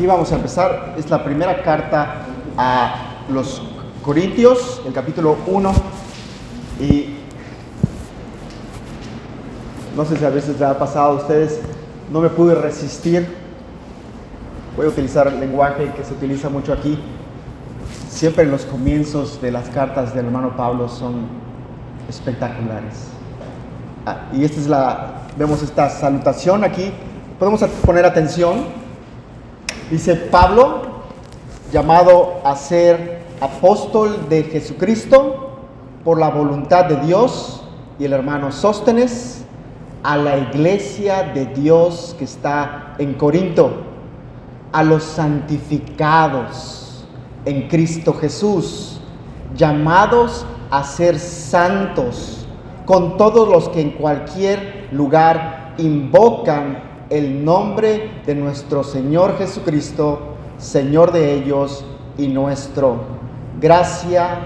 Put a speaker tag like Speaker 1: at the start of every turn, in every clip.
Speaker 1: Aquí vamos a empezar. Es la primera carta a los Corintios, el capítulo 1. Y no sé si a veces les ha pasado a ustedes, no me pude resistir. Voy a utilizar el lenguaje que se utiliza mucho aquí. Siempre los comienzos de las cartas del hermano Pablo son espectaculares. Y esta es vemos esta salutación aquí. Podemos poner atención. Dice: Pablo, llamado a ser apóstol de Jesucristo por la voluntad de Dios, y el hermano Sóstenes, a la iglesia de Dios que está en Corinto, a los santificados en Cristo Jesús, llamados a ser santos, con todos los que en cualquier lugar invocan el nombre de nuestro Señor Jesucristo, Señor de ellos y nuestro. Gracia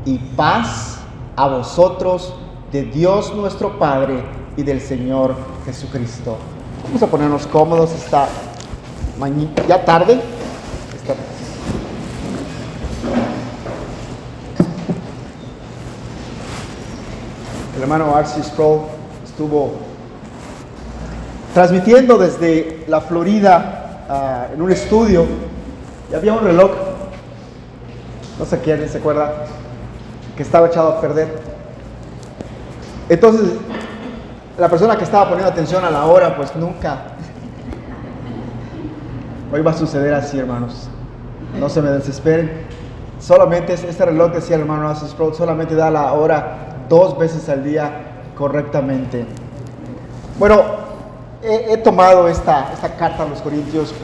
Speaker 1: y paz a vosotros, de Dios nuestro Padre y del Señor Jesucristo. Vamos a ponernos cómodos esta mañana, ya tarde. El hermano R.C. Sproul estuvo transmitiendo desde la Florida en un estudio, y había un reloj, no sé quién se acuerda, que estaba echado a perder. Entonces la persona que estaba poniendo atención a la hora, pues nunca. Hoy va a suceder así, hermanos, no se me desesperen. Solamente este reloj, decía el hermano R.C. Sproul, solamente da la hora 2 veces al día correctamente. Bueno, he tomado esta carta a los Corintios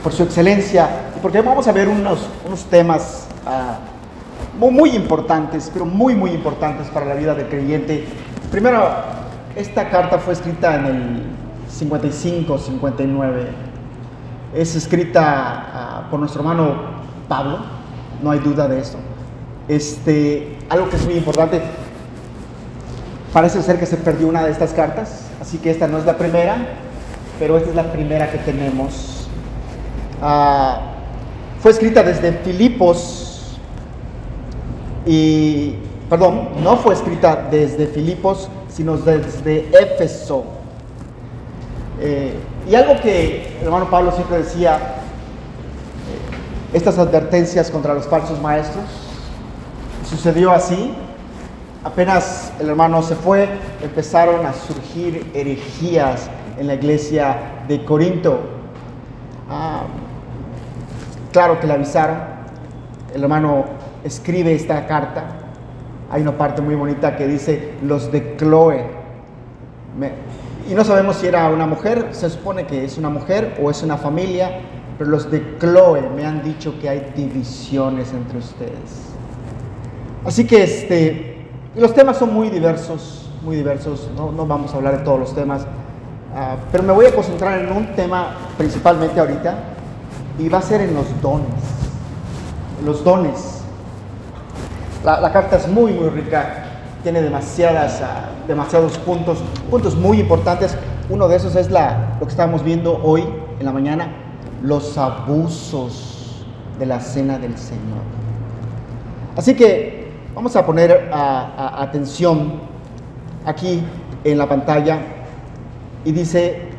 Speaker 1: por su excelencia, porque vamos a ver unos temas muy importantes, pero muy importantes para la vida del creyente. Primero, esta carta fue escrita en el 55-59. Es escrita por nuestro hermano Pablo, no hay duda de eso. Algo que es muy importante, parece ser que se perdió una de estas cartas, así que esta no es la primera, pero esta es la primera que tenemos. Fue escrita desde Filipos, no fue escrita desde Filipos, sino desde Éfeso. Y algo que el hermano Pablo siempre decía, estas advertencias contra los falsos maestros, sucedió así. Apenas el hermano se fue, empezaron a surgir herejías en la iglesia de Corinto. Claro que le avisaron. El hermano escribe esta carta. Hay una parte muy bonita que dice: los de Cloe. Y no sabemos si era una mujer, se supone que es una mujer o es una familia, pero los de Cloe me han dicho que hay divisiones entre ustedes. Así que los temas son muy diversos, no vamos a hablar de todos los temas, pero me voy a concentrar en un tema principalmente ahorita, y va a ser en los dones. La carta es muy rica, tiene demasiados puntos muy importantes. Uno de esos es lo que estamos viendo hoy en la mañana, los abusos de la cena del Señor. Así que vamos a poner atención aquí en la pantalla, y dice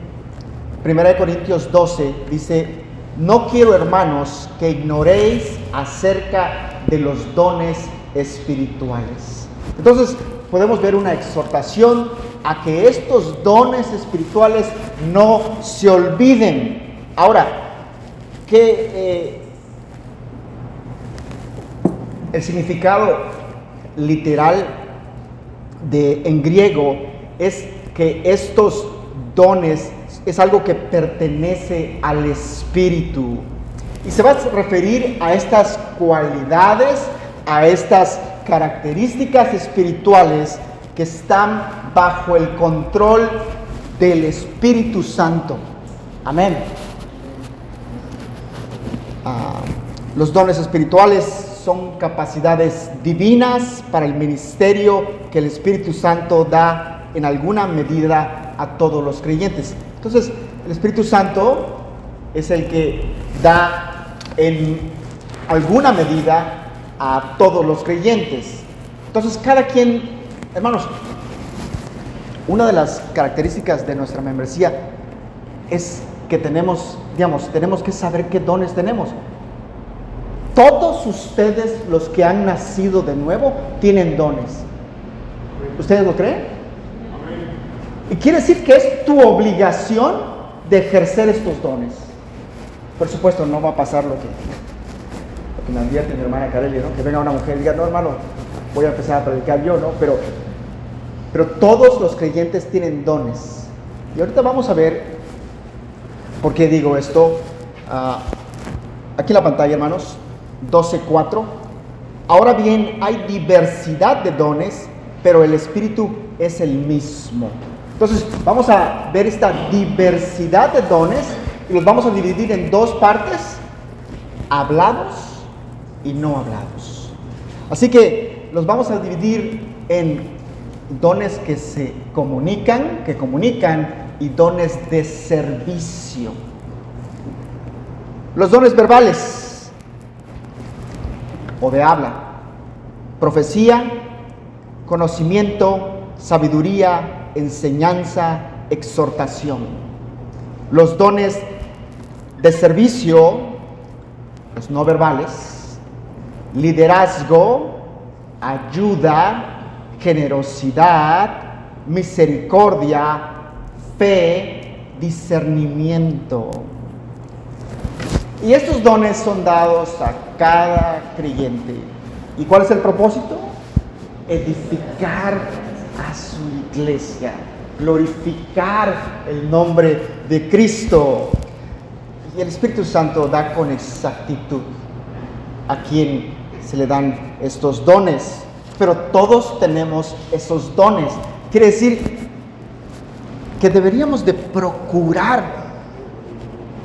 Speaker 1: 1 Corintios 12, dice: no quiero, hermanos, que ignoréis acerca de los dones espirituales. Entonces podemos ver una exhortación a que estos dones espirituales no se olviden. Ahora, el significado literal en griego es que estos dones es algo que pertenece al Espíritu, y se va a referir a estas cualidades, a estas características espirituales que están bajo el control del Espíritu Santo. Amén. Los dones espirituales son capacidades divinas para el ministerio que el Espíritu Santo da en alguna medida a todos los creyentes. Entonces, el Espíritu Santo es el que da en alguna medida a todos los creyentes. Entonces, cada quien, hermanos, una de las características de nuestra membresía es que tenemos que saber qué dones tenemos. Todos ustedes, los que han nacido de nuevo, tienen dones. ¿Ustedes lo creen? Y quiere decir que es tu obligación de ejercer estos dones. Por supuesto, no va a pasar lo que me advierte mi hermana Carelli, ¿no? Que venga una mujer y diga, no, hermano, voy a empezar a predicar yo, ¿no? Pero todos los creyentes tienen dones. Y ahorita vamos a ver por qué digo esto. Aquí en la pantalla, hermanos, 12:4. Ahora bien, hay diversidad de dones, pero el Espíritu es el mismo. Entonces, vamos a ver esta diversidad de dones y los vamos a dividir en dos partes: hablados y no hablados. Así que los vamos a dividir en dones que se comunican, y dones de servicio. Los dones verbales o de habla: profecía, conocimiento, sabiduría, enseñanza, exhortación. Los dones de servicio, los no verbales: liderazgo, ayuda, generosidad, misericordia, fe, discernimiento. Y estos dones son dados a cada creyente. ¿Y cuál es el propósito? Edificar a su iglesia, glorificar el nombre de Cristo. Y el Espíritu Santo da con exactitud a quien se le dan estos dones. Pero todos tenemos esos dones. Quiere decir que deberíamos de procurar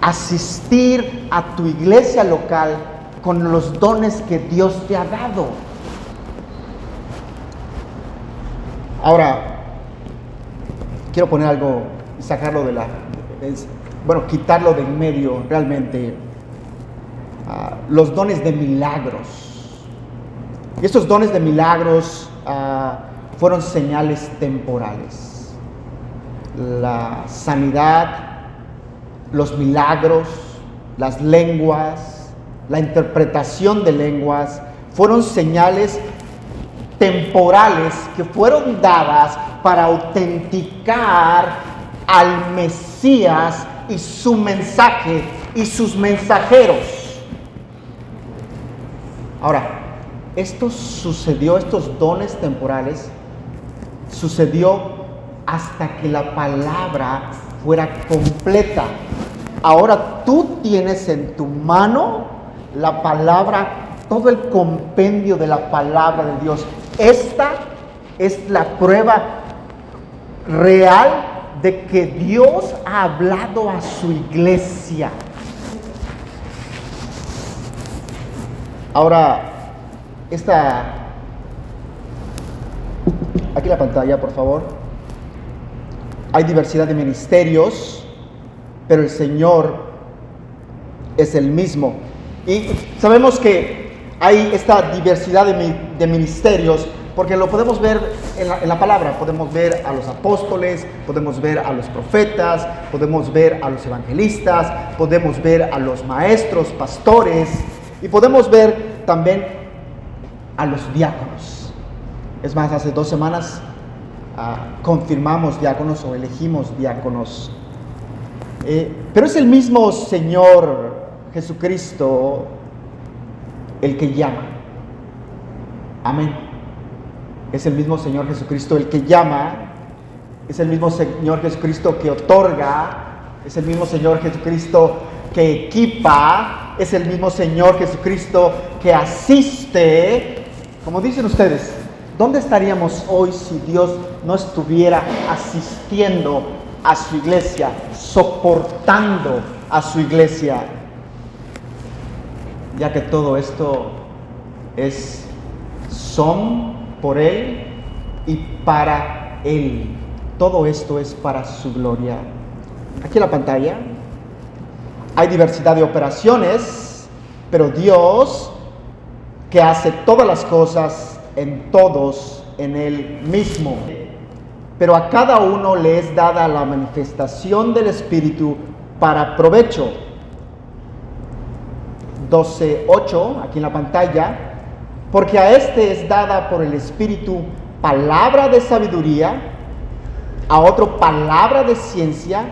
Speaker 1: asistir a tu iglesia local con los dones que Dios te ha dado. Ahora, quiero poner algo y sacarlo quitarlo de en medio realmente. Los dones de milagros. Y estos dones de milagros fueron señales temporales. La sanidad, los milagros, las lenguas, la interpretación de lenguas, fueron señales temporales que fueron dadas para autenticar al Mesías y su mensaje y sus mensajeros. Ahora, estos dones temporales sucedió hasta que la palabra fuera completa. Ahora tú tienes en tu mano la palabra, todo el compendio de la palabra de Dios. Esta es la prueba real de que Dios ha hablado a su iglesia. Ahora, aquí en la pantalla, por favor. Hay diversidad de ministerios, pero el Señor es el mismo. Y sabemos que hay esta diversidad de ministerios porque lo podemos ver en la palabra. Podemos ver a los apóstoles, podemos ver a los profetas, podemos ver a los evangelistas, podemos ver a los maestros, pastores, y podemos ver también a los diáconos. Es más, hace 2 semanas confirmamos diáconos o elegimos diáconos. Pero es el mismo Señor Jesucristo el que llama. Amén. Es el mismo Señor Jesucristo el que llama. Es el mismo Señor Jesucristo que otorga. Es el mismo Señor Jesucristo que equipa. Es el mismo Señor Jesucristo que asiste. Como dicen ustedes, ¿dónde estaríamos hoy si Dios no estuviera asistiendo a su iglesia, soportando a su iglesia? Ya que todo esto son por Él y para Él. Todo esto es para su gloria. Aquí en la pantalla. hay diversidad de operaciones, pero Dios, que hace todas las cosas en todos, en Él mismo. Pero a cada uno le es dada la manifestación del Espíritu para provecho. 12:8, aquí en la pantalla. Porque a este es dada por el Espíritu palabra de sabiduría, a otro palabra de ciencia,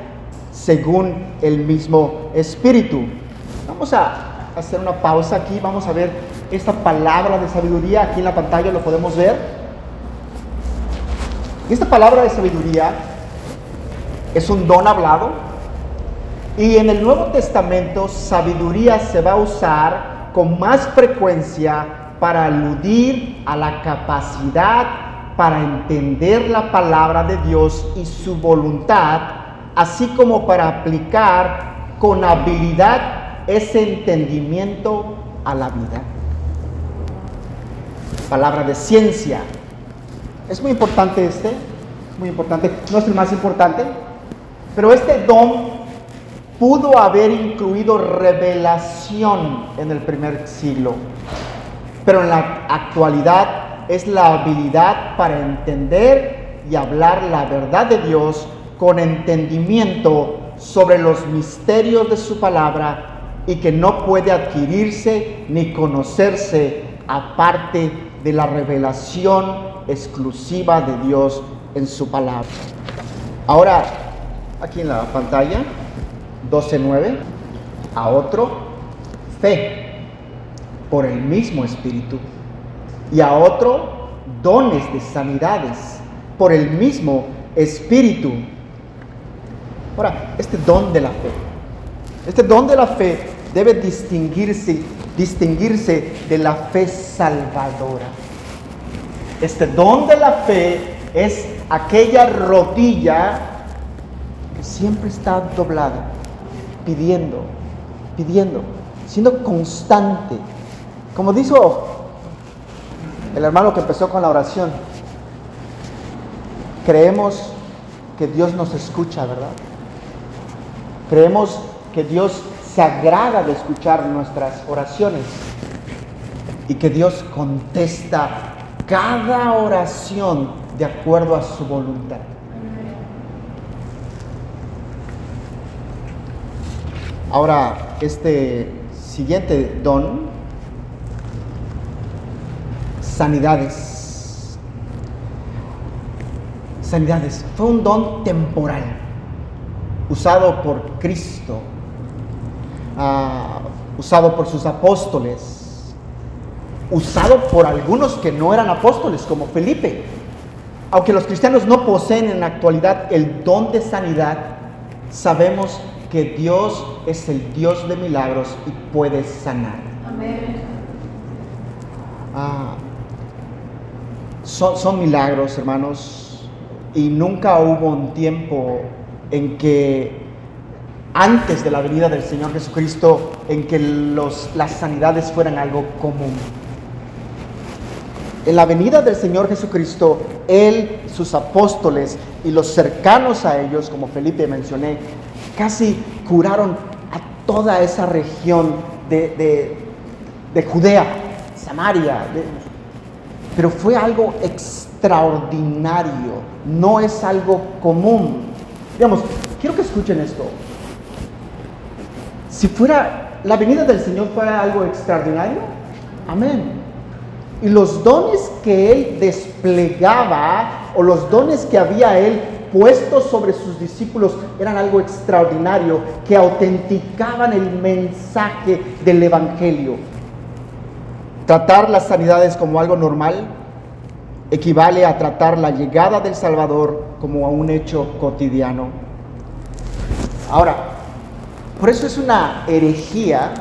Speaker 1: según el mismo Espíritu. Vamos a hacer una pausa aquí, vamos a ver esta palabra de sabiduría, aquí en la pantalla lo podemos ver. Esta palabra de sabiduría es un don hablado, y en el Nuevo Testamento sabiduría se va a usar con más frecuencia para aludir a la capacidad para entender la palabra de Dios y su voluntad, así como para aplicar con habilidad ese entendimiento a la vida. Palabra de ciencia. Es muy importante muy importante, no es el más importante, pero este don pudo haber incluido revelación en el primer siglo, pero en la actualidad es la habilidad para entender y hablar la verdad de Dios con entendimiento sobre los misterios de su palabra, y que no puede adquirirse ni conocerse aparte de la revelación exclusiva de Dios en su palabra. Ahora, aquí en la pantalla, 12:9, a otro, fe por el mismo Espíritu, y a otro, dones de sanidades por el mismo Espíritu. Ahora, este don de la fe debe distinguirse de la fe salvadora. Este don de la fe es aquella rodilla que siempre está doblada, pidiendo, siendo constante. Como dijo el hermano que empezó con la oración, creemos que Dios nos escucha, ¿verdad? Creemos que Dios se agrada de escuchar nuestras oraciones y que Dios contesta cada oración de acuerdo a su voluntad. Ahora, este siguiente don, sanidades. Sanidades, fue un don temporal, usado por Cristo, usado por sus apóstoles, usado por algunos que no eran apóstoles, como Felipe. Aunque los cristianos no poseen en la actualidad el don de sanidad, sabemos que Dios es el Dios de milagros y puede sanar.
Speaker 2: Amén.
Speaker 1: Son milagros, hermanos, y nunca hubo un tiempo en que, antes de la venida del Señor Jesucristo, en que las sanidades fueran algo común. En la venida del Señor Jesucristo, Él, sus apóstoles y los cercanos a ellos, como Felipe mencioné, casi curaron a toda esa región de Judea, Samaria. Pero fue algo extraordinario, no es algo común. Digamos, quiero que escuchen esto. Si la venida del Señor fuera algo extraordinario, amén. Y los dones que Él desplegaba, o los dones que había Él puesto sobre sus discípulos, eran algo extraordinario, que autenticaban el mensaje del Evangelio. Tratar las sanidades como algo normal equivale a tratar la llegada del Salvador como a un hecho cotidiano. Ahora, por eso es una herejía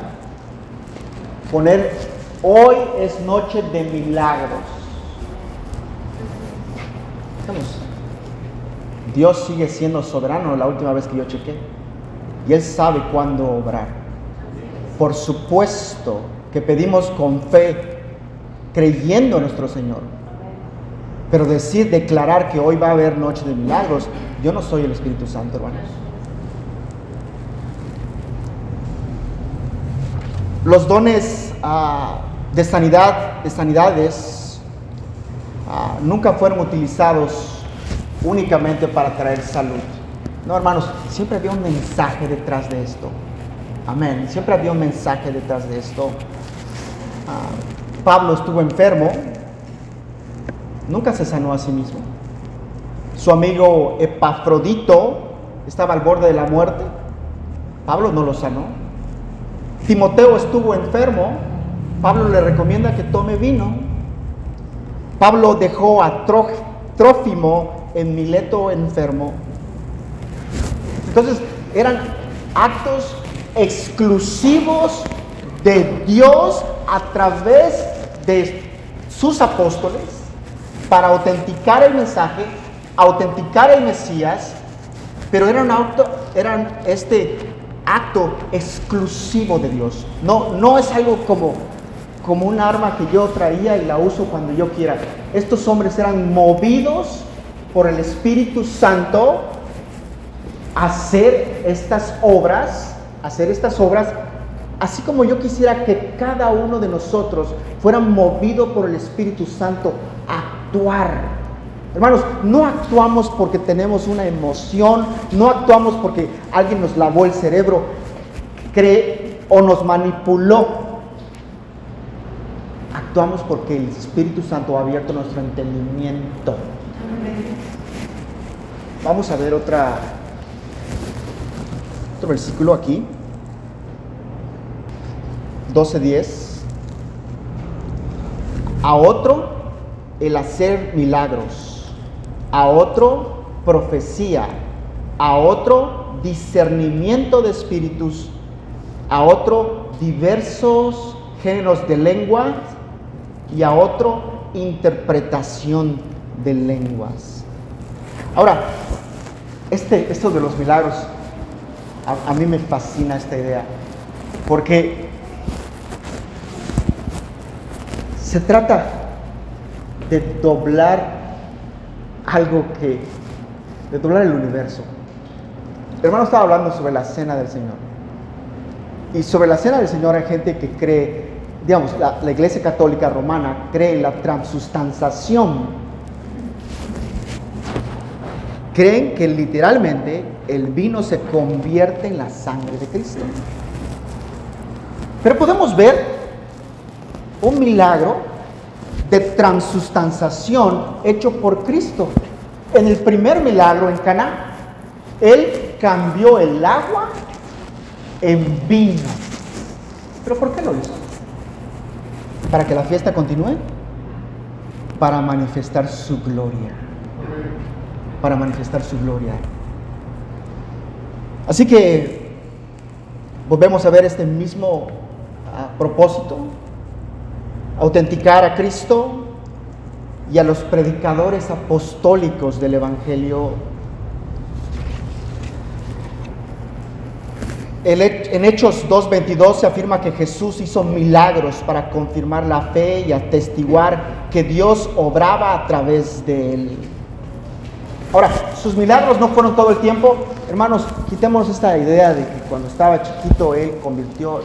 Speaker 1: poner hoy es noche de milagros. Dios sigue siendo soberano, la última vez que yo chequé, y Él sabe cuándo obrar. Por supuesto que pedimos con fe, creyendo en nuestro Señor. Pero declarar que hoy va a haber noche de milagros, yo no soy el Espíritu Santo, hermanos. Los dones de sanidades nunca fueron utilizados únicamente para traer salud. No, hermanos, siempre había un mensaje detrás de esto. Amén. Siempre había un mensaje detrás de esto. Pablo estuvo enfermo, nunca se sanó a sí mismo. Su amigo Epafrodito estaba al borde de la muerte, Pablo no lo sanó. Timoteo estuvo enfermo, Pablo le recomienda que tome vino. Pablo dejó a Trófimo en Mileto enfermo. Entonces eran actos exclusivos de Dios a través de sus apóstoles para autenticar el mensaje, autenticar el Mesías, pero eran este acto exclusivo de Dios. No es algo como un arma que yo traía y la uso cuando yo quiera. Estos hombres eran movidos por el Espíritu Santo a hacer estas obras, así como yo quisiera que cada uno de nosotros fuera movido por el Espíritu Santo a actuar. Hermanos, no actuamos porque tenemos una emoción, no actuamos porque alguien nos lavó el cerebro, o nos manipuló. Actuamos porque el Espíritu Santo ha abierto nuestro entendimiento. Vamos a ver otro versículo aquí. 12:10. A otro el hacer milagros, a otro profecía, a otro discernimiento de espíritus, a otro diversos géneros de lengua y a otro interpretación de lenguas. Ahora, esto de los milagros, a mí me fascina esta idea, porque se trata de doblar de doblar el universo. El hermano estaba hablando sobre la cena del Señor. Y sobre la cena del Señor hay gente que cree, digamos, la Iglesia Católica Romana cree en la transustanciación. Creen que literalmente el vino se convierte en la sangre de Cristo. Pero podemos ver un milagro de transustanciación hecho por Cristo. En el primer milagro en Caná, Él cambió el agua en vino. ¿Pero por qué lo hizo? ¿Para que la fiesta continúe? Para manifestar su gloria. Para manifestar su gloria. Así que volvemos a ver este mismo propósito: autenticar a Cristo y a los predicadores apostólicos del Evangelio. En Hechos 2:22 se afirma que Jesús hizo milagros para confirmar la fe y atestiguar que Dios obraba a través de Él. Ahora, sus milagros no fueron todo el tiempo. Hermanos, quitemos esta idea de que cuando estaba chiquito Él convirtió.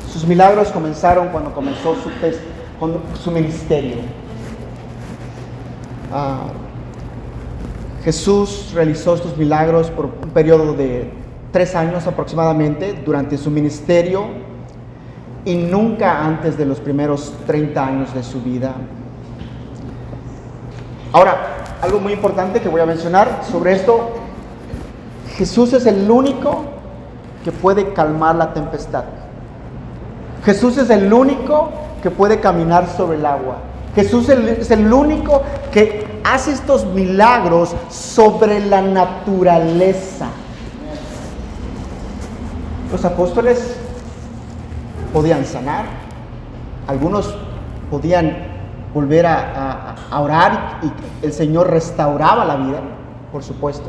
Speaker 1: Sus milagros comenzaron cuando comenzó su ministerio. Jesús realizó estos milagros por un periodo de 3 años aproximadamente durante su ministerio y nunca antes de los primeros 30 años de su vida. Ahora, algo muy importante que voy a mencionar sobre esto: Jesús es el único que puede calmar la tempestad. Jesús es el único que puede caminar sobre el agua. Jesús es el único que hace estos milagros sobre la naturaleza. Los apóstoles podían sanar, algunos podían volver a orar y el Señor restauraba la vida, por supuesto.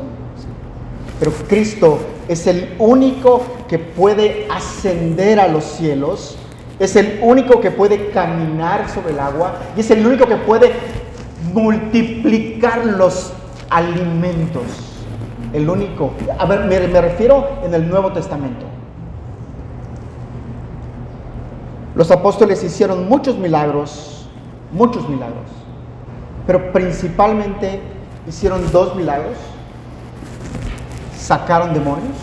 Speaker 1: Pero Cristo es el único que puede ascender a los cielos, es el único que puede caminar sobre el agua y es el único que puede multiplicar los alimentos. El único. A ver, me refiero en el Nuevo Testamento. Los apóstoles hicieron muchos milagros, pero principalmente hicieron 2 milagros. Sacaron demonios.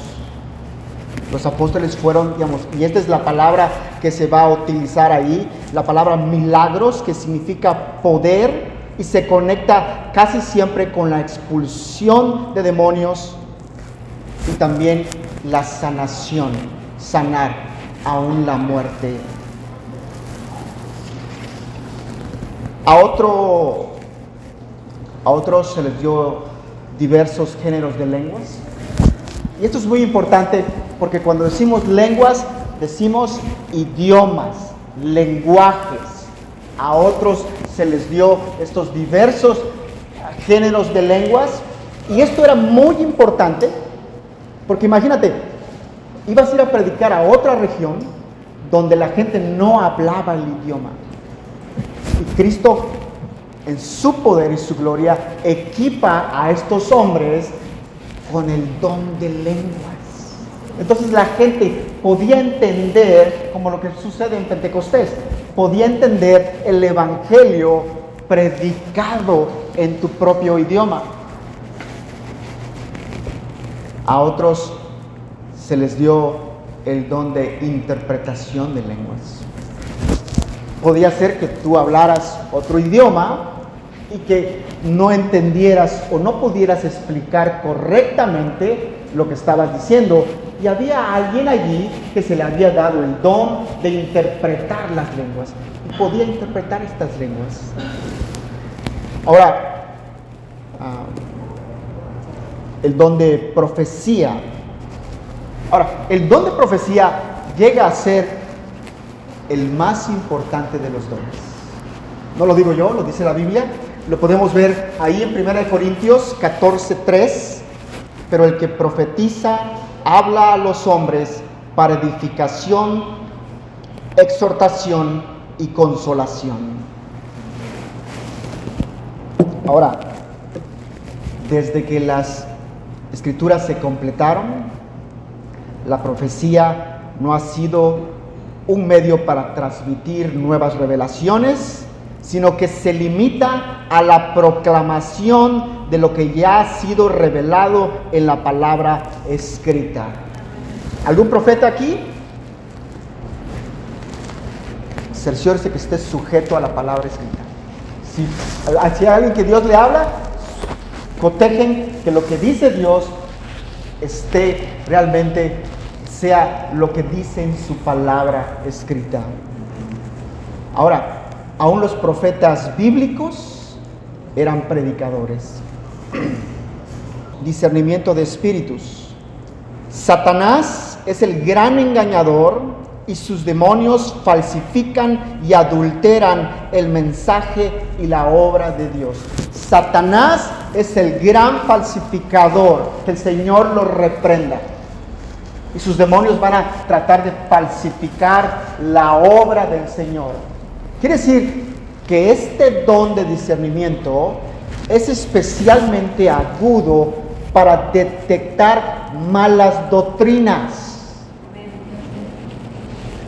Speaker 1: Los apóstoles fueron, y esta es la palabra que se va a utilizar ahí, la palabra milagros, que significa poder y se conecta casi siempre con la expulsión de demonios y también la sanación, sanar aún la muerte. A otros se les dio diversos géneros de lenguas. Y esto es muy importante porque cuando decimos lenguas, decimos idiomas, lenguajes. A otros se les dio estos diversos géneros de lenguas. Y esto era muy importante porque imagínate, ibas a ir a predicar a otra región donde la gente no hablaba el idioma. Y Cristo, en su poder y su gloria, equipa a estos hombres con el don de lenguas. Entonces la gente podía entender, como lo que sucede en Pentecostés, podía entender el evangelio predicado en tu propio idioma. A otros se les dio el don de interpretación de lenguas. Podía ser que tú hablaras otro idioma y que no entendieras o no pudieras explicar correctamente lo que estabas diciendo. Y había alguien allí que se le había dado el don de interpretar las lenguas. Y podía interpretar estas lenguas. Ahora, el don de profecía. Ahora, el don de profecía llega a ser el más importante de los dones. No lo digo yo, lo dice la Biblia. Lo podemos ver ahí en 1 Corintios 14:3. Pero el que profetiza habla a los hombres para edificación, exhortación y consolación. Ahora, desde que las escrituras se completaron, la profecía no ha sido un medio para transmitir nuevas revelaciones, sino que se limita a la proclamación de lo que ya ha sido revelado en la palabra escrita. ¿Algún profeta aquí? Cerciórese que esté sujeto a la palabra escrita. Si hay alguien que Dios le habla, cotejen que lo que dice Dios esté realmente, sea lo que dice en su palabra escrita. Ahora, aún los profetas bíblicos eran predicadores. Discernimiento de espíritus. Satanás es el gran engañador y sus demonios falsifican y adulteran el mensaje y la obra de Dios. Satanás es el gran falsificador. Que el Señor lo reprenda. Y sus demonios van a tratar de falsificar la obra del Señor. Quiere decir que este don de discernimiento es especialmente agudo para detectar malas doctrinas,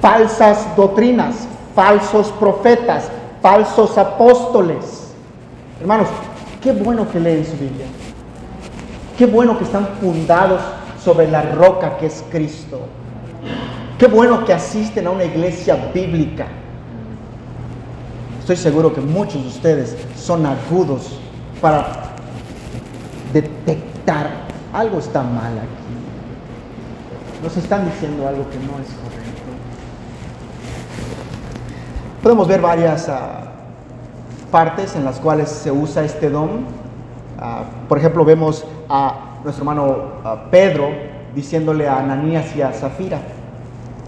Speaker 1: falsas doctrinas, falsos profetas, falsos apóstoles. Hermanos, qué bueno que leen su Biblia. Qué bueno que están fundados sobre la roca que es Cristo. Qué bueno que asisten a una iglesia bíblica. Estoy seguro que muchos de ustedes son agudos para detectar algo está mal aquí. Nos están diciendo algo que no es correcto. Podemos ver varias partes en las cuales se usa este don. Por ejemplo, vemos a nuestro hermano Pedro diciéndole a Ananías y a Zafira: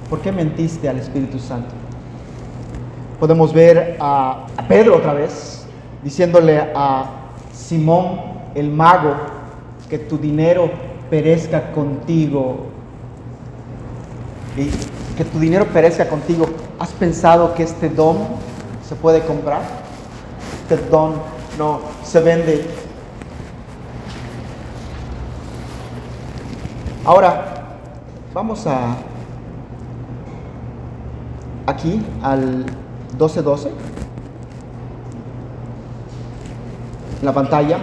Speaker 1: ¿por qué mentiste al Espíritu Santo? Podemos ver a Pedro otra vez diciéndole a Simón el mago: que tu dinero perezca contigo. Y que tu dinero perezca contigo. ¿Has pensado que este don se puede comprar? Este don no se vende. Ahora, vamos a aquí al 12:12 en la pantalla.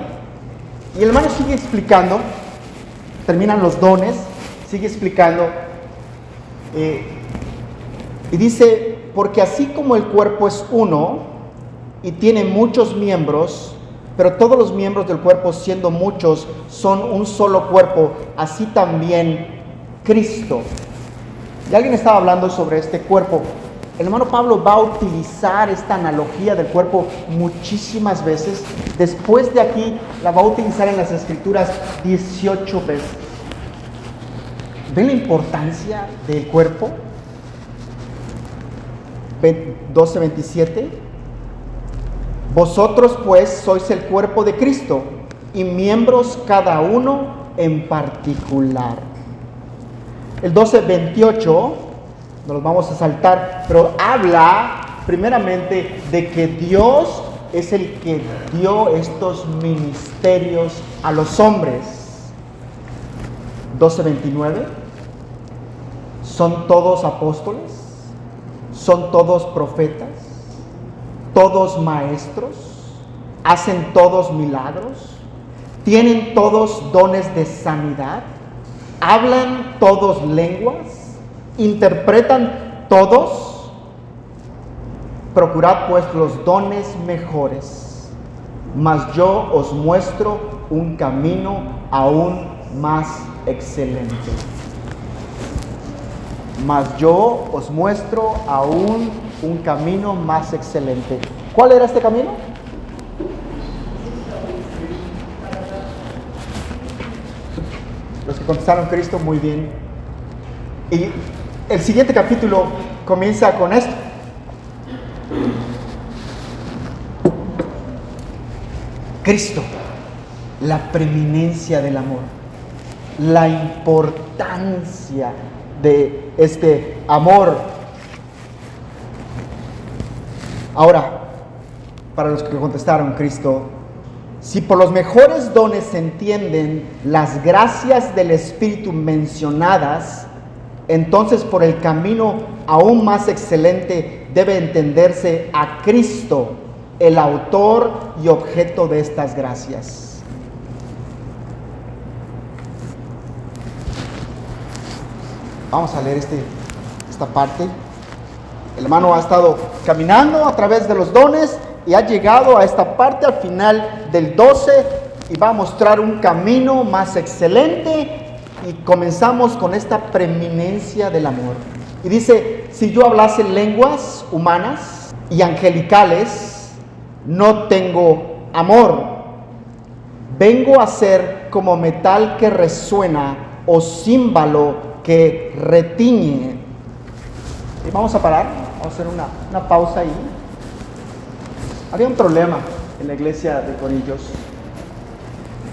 Speaker 1: Y el hermano sigue explicando, terminan los dones, sigue explicando, y dice, porque así como el cuerpo es uno y tiene muchos miembros, pero todos los miembros del cuerpo, siendo muchos, son un solo cuerpo, así también Cristo. Y alguien estaba hablando sobre este cuerpo. El hermano Pablo va a utilizar esta analogía del cuerpo muchísimas veces. Después de aquí la va a utilizar en las Escrituras 18 veces. ¿Ven la importancia del cuerpo? 12:27. Vosotros pues sois el cuerpo de Cristo y miembros cada uno en particular. El 12:28, nos los vamos a saltar, pero habla primeramente de que Dios es el que dio estos ministerios a los hombres. 12:29, ¿son todos apóstoles? ¿Son todos profetas? ¿Todos maestros? ¿Hacen todos milagros? ¿Tienen todos dones de sanidad? ¿Hablan todos lenguas? ¿Interpretan todos? Procurad pues los dones mejores, mas yo os muestro un camino aún más excelente. Mas yo os muestro aún un camino más excelente. ¿Cuál era este camino? Los que contestaron Cristo, muy bien. Y el siguiente capítulo comienza con esto. Cristo, la preeminencia del amor, la importancia de este amor. Ahora, para los que contestaron Cristo, si por los mejores dones se entienden las gracias del Espíritu mencionadas, entonces por el camino aún más excelente debe entenderse a Cristo, el autor y objeto de estas gracias. Vamos a leer esta parte. El hermano ha estado caminando a través de los dones y ha llegado a esta parte al final del 12 y va a mostrar un camino más excelente. Y comenzamos con esta preeminencia del amor. Y dice, si yo hablase lenguas humanas y angelicales, no tengo amor. Vengo a ser como metal que resuena o címbalo que retiñe. Y vamos a parar, vamos a hacer una pausa ahí. Había un problema en la iglesia de Corintios.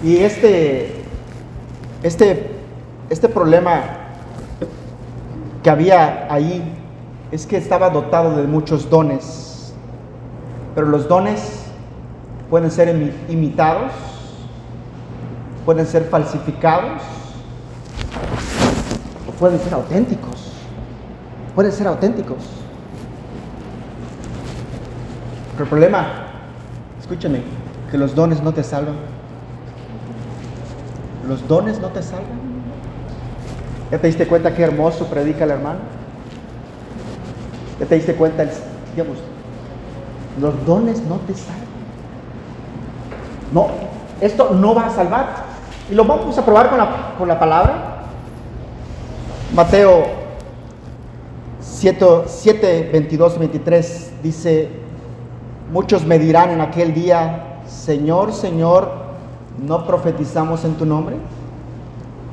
Speaker 1: Y este problema que había ahí es que estaba dotado de muchos dones, pero los dones pueden ser imitados, pueden ser falsificados, o pueden ser auténticos. Pueden ser auténticos. Pero el problema, escúchame, que los dones no te salvan. Los dones no te salvan. ¿Ya te diste cuenta qué hermoso predica el hermano? ¿Ya te diste cuenta? Digamos, los dones no te salvan. No, esto no va a salvar. Y lo vamos a probar con la palabra. Mateo 7, 22, 23 dice, muchos me dirán en aquel día, Señor, Señor, ¿no profetizamos en tu nombre?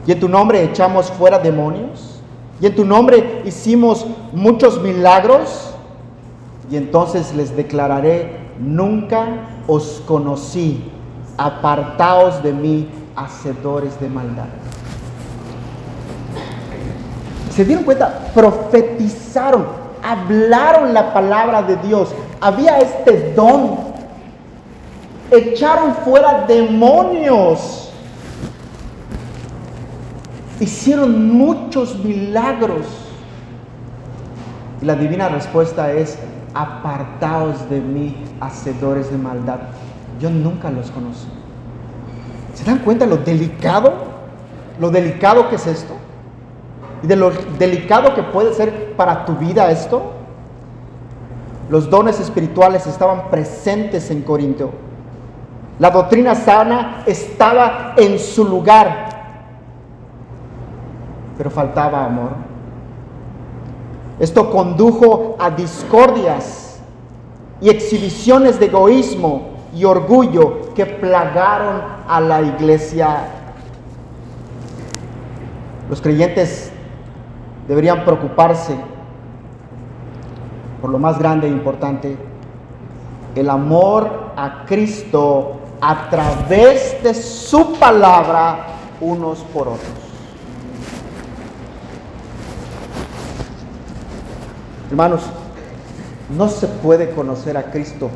Speaker 1: Y en tu nombre echamos fuera demonios. Y en tu nombre hicimos muchos milagros. Y entonces les declararé, nunca os conocí. Apartaos de mí, hacedores de maldad. ¿Se dieron cuenta? Profetizaron, hablaron la palabra de Dios. Había este don. Echaron fuera demonios. Hicieron muchos milagros. Y la divina respuesta es: apartaos de mí, hacedores de maldad. Yo nunca los conocí. ¿Se dan cuenta lo delicado? Lo delicado que es esto. Y de lo delicado que puede ser para tu vida esto. Los dones espirituales estaban presentes en Corinto. La doctrina sana estaba en su lugar. Pero faltaba amor. Esto condujo a discordias y exhibiciones de egoísmo y orgullo que plagaron a la iglesia. Los creyentes deberían preocuparse por lo más grande e importante: el amor a Cristo a través de su palabra unos por otros. Hermanos, no se puede conocer a Cristo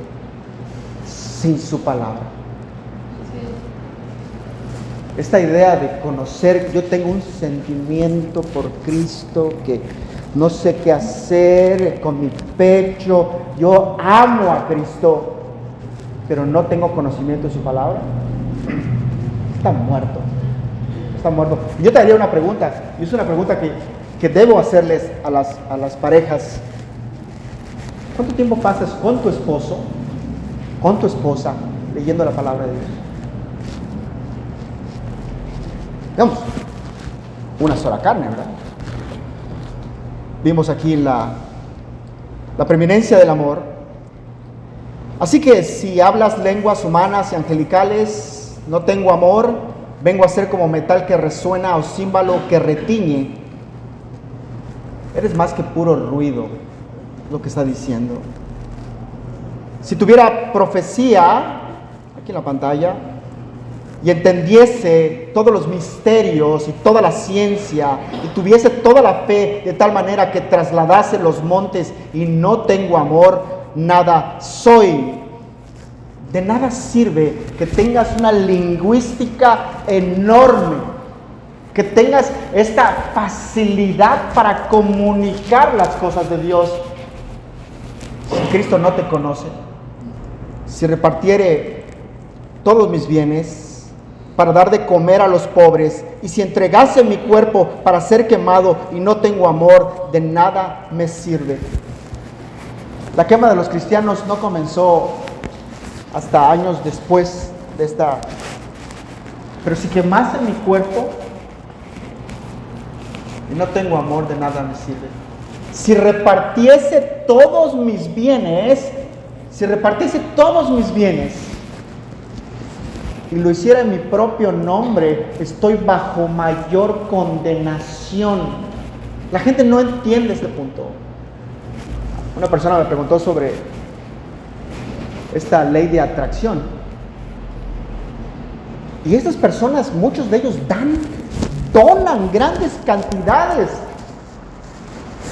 Speaker 1: sin su palabra. Esta idea de conocer, yo tengo un sentimiento por Cristo que no sé qué hacer con mi pecho, yo amo a Cristo, pero no tengo conocimiento de su palabra, está muerto. Está muerto. Y yo te haría una pregunta, y es una pregunta que debo hacerles a las parejas. ¿Cuánto tiempo pasas con tu esposo, con tu esposa, leyendo la palabra de Dios? Digamos, una sola carne, ¿verdad? Vimos aquí la preeminencia del amor. Así que si hablas lenguas humanas y angelicales, no tengo amor, vengo a ser como metal que resuena o címbalo que retiñe. Eres más que puro ruido, lo que está diciendo. Si tuviera profecía, aquí en la pantalla, y entendiese todos los misterios y toda la ciencia, y tuviese toda la fe de tal manera que trasladase los montes, y no tengo amor, nada soy. De nada sirve que tengas una lingüística enorme, que tengas esta facilidad para comunicar las cosas de Dios, si Cristo no te conoce. Si repartiere todos mis bienes para dar de comer a los pobres, y si entregase mi cuerpo para ser quemado y no tengo amor, de nada me sirve. La quema de los cristianos no comenzó hasta años después de esta. Pero si quemase mi cuerpo y no tengo amor, de nada me sirve. Si repartiese todos mis bienes, y lo hiciera en mi propio nombre, estoy bajo mayor condenación. La gente no entiende este punto. Una persona me preguntó sobre esta ley de atracción. Y estas personas, muchos de ellos donan grandes cantidades,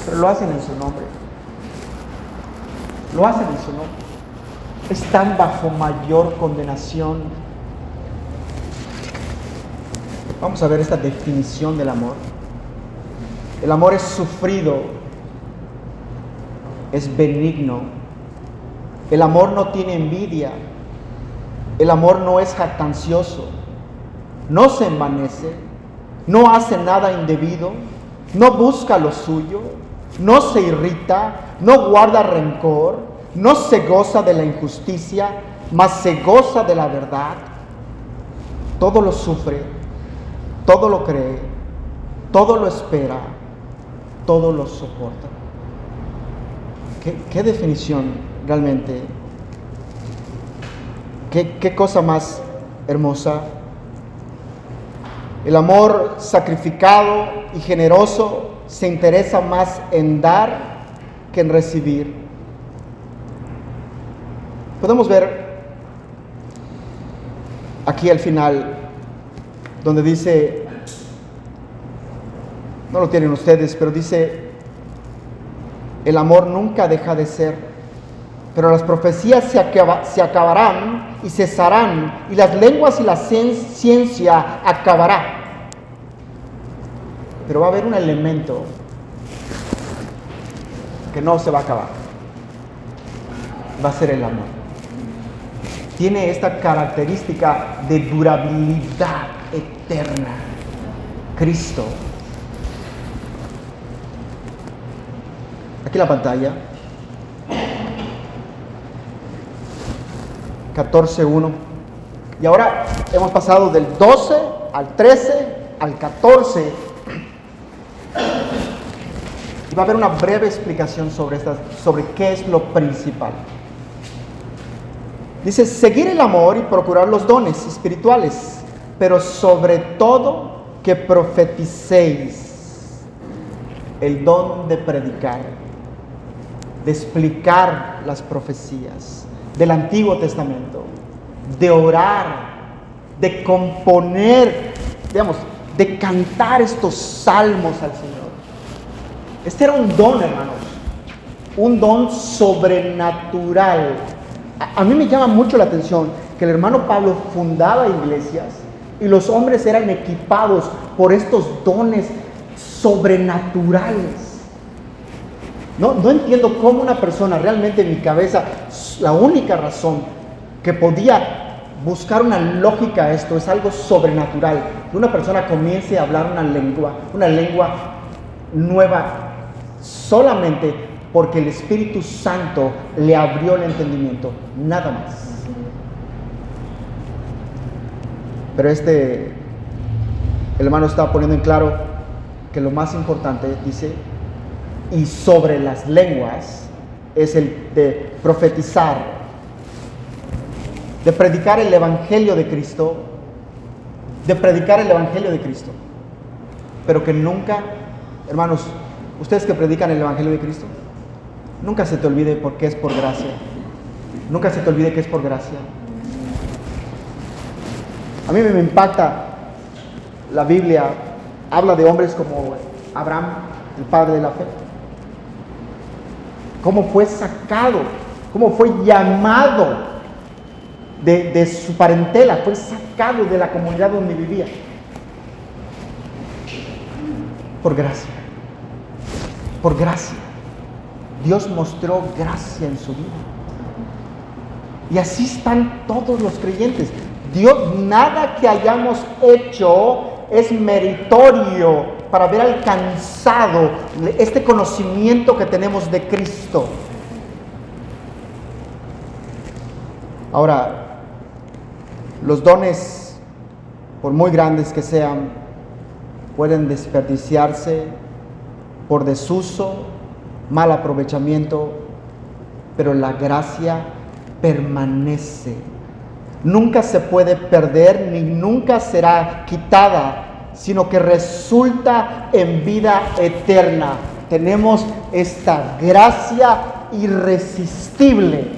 Speaker 1: pero lo hacen en su nombre. Lo hacen en su nombre. Están bajo mayor condenación. Vamos a ver esta definición del amor. El amor es sufrido, es benigno. El amor no tiene envidia. El amor no es jactancioso. No se envanece. No hace nada indebido. No busca lo suyo. No se irrita. No guarda rencor. No se goza de la injusticia, mas se goza de la verdad. Todo lo sufre. Todo lo cree, todo lo espera, todo lo soporta. ¿Qué definición realmente? ¿Qué cosa más hermosa? El amor sacrificado y generoso se interesa más en dar que en recibir. Podemos ver aquí al final, donde dice, no lo tienen ustedes, pero dice, el amor nunca deja de ser, pero las profecías se acabarán y cesarán, y las lenguas y la ciencia acabará. Pero va a haber un elemento que no se va a acabar. Va a ser el amor. Tiene esta característica de durabilidad eterna. Cristo. Aquí la pantalla. 14:1. Y ahora hemos pasado del 12 al 13 al 14. Y va a haber una breve explicación sobre qué es lo principal. Dice, seguir el amor y procurar los dones espirituales, pero sobre todo que profeticéis. El don de predicar, de explicar las profecías del Antiguo Testamento, de orar, de componer, digamos, de cantar estos salmos al Señor. Este era un don, hermanos, un don sobrenatural. A mí me llama mucho la atención que el hermano Pablo fundaba iglesias y los hombres eran equipados por estos dones sobrenaturales. No entiendo cómo una persona, realmente en mi cabeza, la única razón que podía buscar una lógica a esto es algo sobrenatural. Que una persona comience a hablar una lengua nueva, solamente porque el Espíritu Santo le abrió el entendimiento, nada más. Pero el hermano está poniendo en claro que lo más importante, dice, y sobre las lenguas, es el de profetizar, de predicar el Evangelio de Cristo, pero que nunca, hermanos, ustedes que predican el Evangelio de Cristo, nunca se te olvide porque es por gracia. Nunca se te olvide que es por gracia. A mí me impacta la Biblia, habla de hombres como Abraham, el padre de la fe. Cómo fue sacado, cómo fue llamado de su parentela, fue sacado de la comunidad donde vivía. Por gracia. Por gracia. Dios mostró gracia en su vida. Y así están todos los creyentes. Dios, nada que hayamos hecho es meritorio para haber alcanzado este conocimiento que tenemos de Cristo. Ahora, los dones, por muy grandes que sean, pueden desperdiciarse por desuso, mal aprovechamiento, pero la gracia permanece. Nunca se puede perder ni nunca será quitada, sino que resulta en vida eterna. Tenemos esta gracia irresistible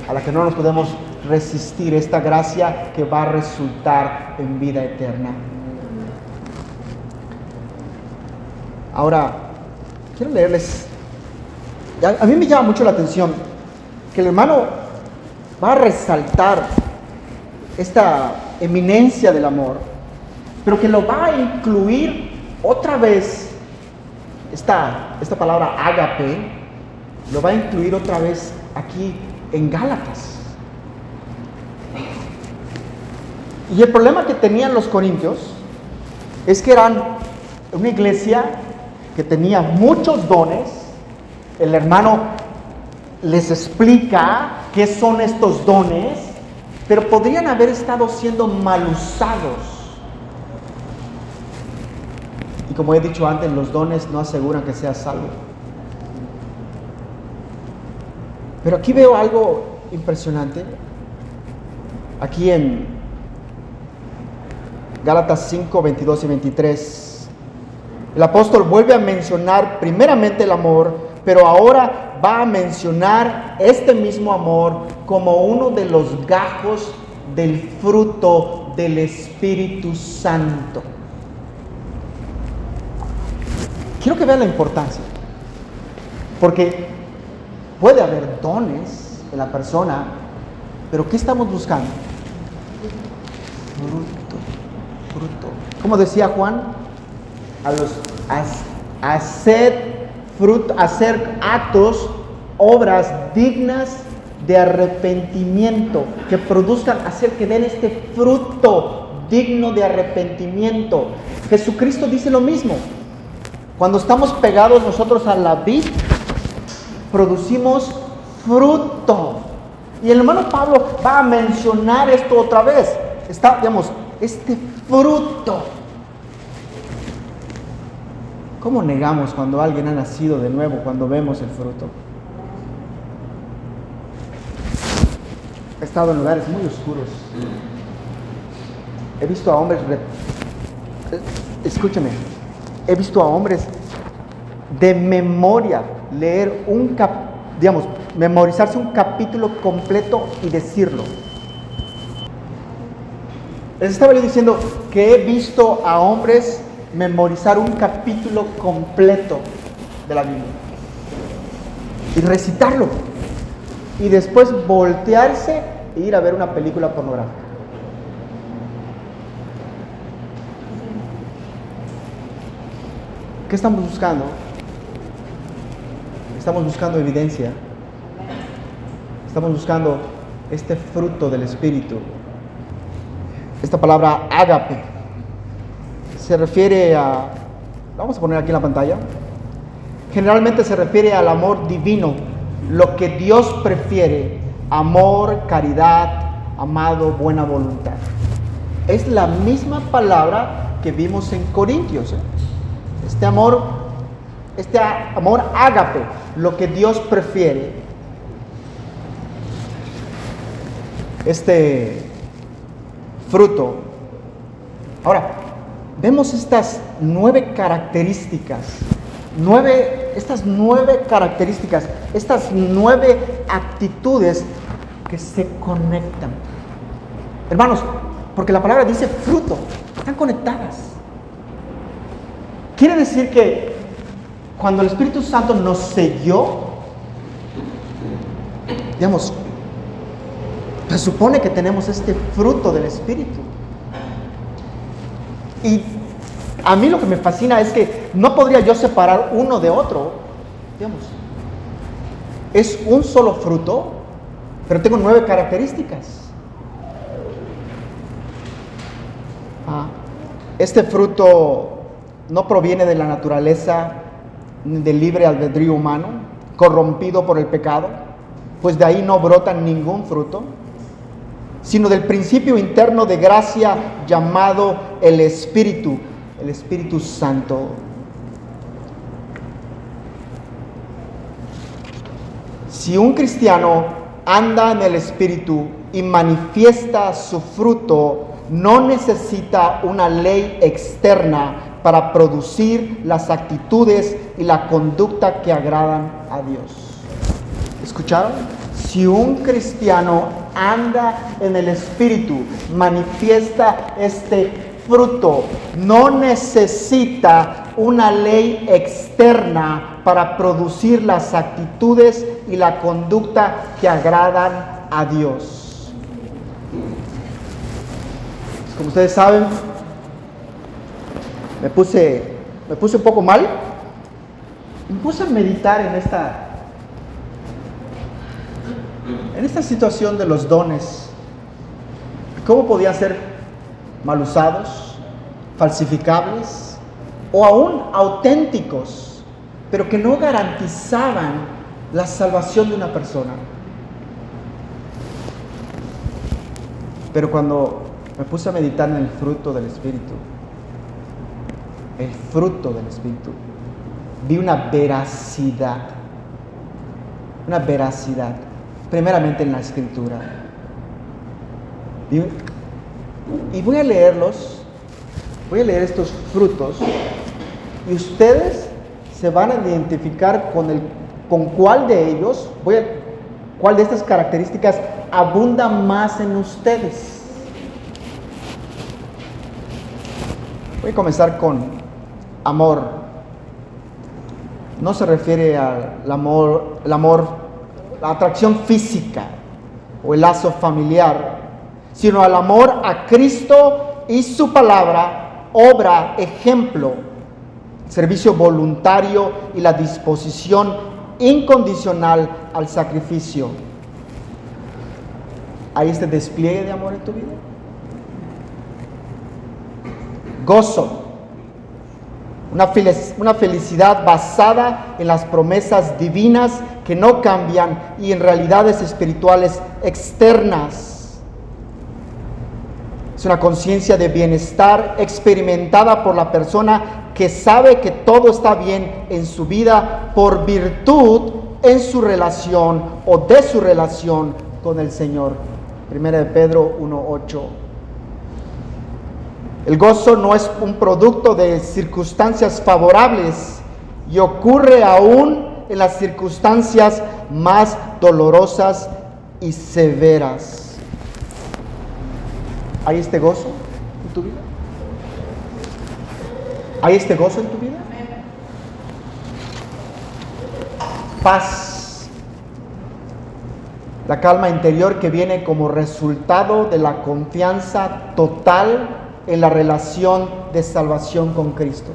Speaker 1: a la que no nos podemos resistir, esta gracia que va a resultar en vida eterna. Ahora, quiero leerles, a mí me llama mucho la atención que el hermano va a resaltar esta eminencia del amor, pero que lo va a incluir otra vez, esta palabra ágape, lo va a incluir otra vez aquí en Gálatas. Y el problema que tenían los corintios es que eran una iglesia que tenía muchos dones. El hermano les explica qué son estos dones, pero podrían haber estado siendo mal usados. Y como he dicho antes, los dones no aseguran que seas salvo. Pero aquí veo algo impresionante. Aquí en Gálatas 5, 22 y 23. El apóstol vuelve a mencionar primeramente el amor, pero ahora va a mencionar este mismo amor como uno de los gajos del fruto del Espíritu Santo. Quiero que vean la importancia, porque puede haber dones en la persona, pero ¿qué estamos buscando? Fruto. Como decía Juan, hacer actos, obras dignas de arrepentimiento, que produzcan, hacer que den este fruto digno de arrepentimiento. Jesucristo dice lo mismo. Cuando estamos pegados nosotros a la vid, producimos fruto. Y el hermano Pablo va a mencionar esto otra vez. Está, digamos, este fruto. ¿Cómo negamos cuando alguien ha nacido de nuevo, cuando vemos el fruto? He estado en lugares muy oscuros. He visto a hombres, escúchame, he visto a hombres de memoria leer memorizarse un capítulo completo y decirlo. Les estaba yo diciendo que he visto a hombres memorizar un capítulo completo de la Biblia y recitarlo, y después voltearse e ir a ver una película pornográfica. ¿Qué estamos buscando? Estamos buscando evidencia. Estamos buscando este fruto del Espíritu. Esta palabra ágape se refiere a, vamos a poner aquí en la pantalla, generalmente se refiere al amor divino, lo que Dios prefiere: amor, caridad, amado, buena voluntad. Es la misma palabra que vimos en Corintios. Este amor ágape, lo que Dios prefiere. Este fruto. Ahora, vemos estas nueve características, estas nueve actitudes que se conectan. Hermanos, porque la palabra dice fruto, están conectadas. Quiere decir que cuando el Espíritu Santo nos selló, digamos, se supone que tenemos este fruto del Espíritu. Y a mí lo que me fascina es que no podría yo separar uno de otro. Digamos, es un solo fruto, pero tengo 9 características. Este fruto no proviene de la naturaleza del libre albedrío humano, corrompido por el pecado, pues de ahí no brota ningún fruto, sino del principio interno de gracia llamado el Espíritu Santo. Si un cristiano anda en el Espíritu y manifiesta su fruto, no necesita una ley externa para producir las actitudes y la conducta que agradan a Dios. ¿Escucharon? Si un cristiano anda en el Espíritu, manifiesta este fruto, no necesita una ley externa para producir las actitudes y la conducta que agradan a Dios. Como ustedes saben, me puse un poco mal. Me puse a meditar en esta situación de los dones. ¿Cómo podían ser mal usados, falsificables o aún auténticos, pero que no garantizaban la salvación de una persona? Pero cuando me puse a meditar en el fruto del Espíritu, vi una veracidad, primeramente en la Escritura. Y voy a leer estos frutos, y ustedes se van a identificar con cuál de ellos, cuál de estas características abunda más en ustedes. Voy a comenzar con amor. No se refiere al amor, la atracción física o el lazo familiar, sino al amor a Cristo y su palabra, obra, ejemplo. servicio voluntario y la disposición incondicional al sacrificio. ¿Hay este despliegue de amor en tu vida? Gozo, una felicidad basada en las promesas divinas que no cambian y en realidades espirituales externas. Es una conciencia de bienestar experimentada por la persona que sabe que todo está bien en su vida por virtud en su relación o de su relación con el Señor. 1 de Pedro 1:8. El gozo no es un producto de circunstancias favorables y ocurre aún en las circunstancias más dolorosas y severas. ¿Hay este gozo en tu vida? ¿Hay este gozo en tu vida? Paz. La calma interior que viene como resultado de la confianza total en la relación de salvación con Cristo.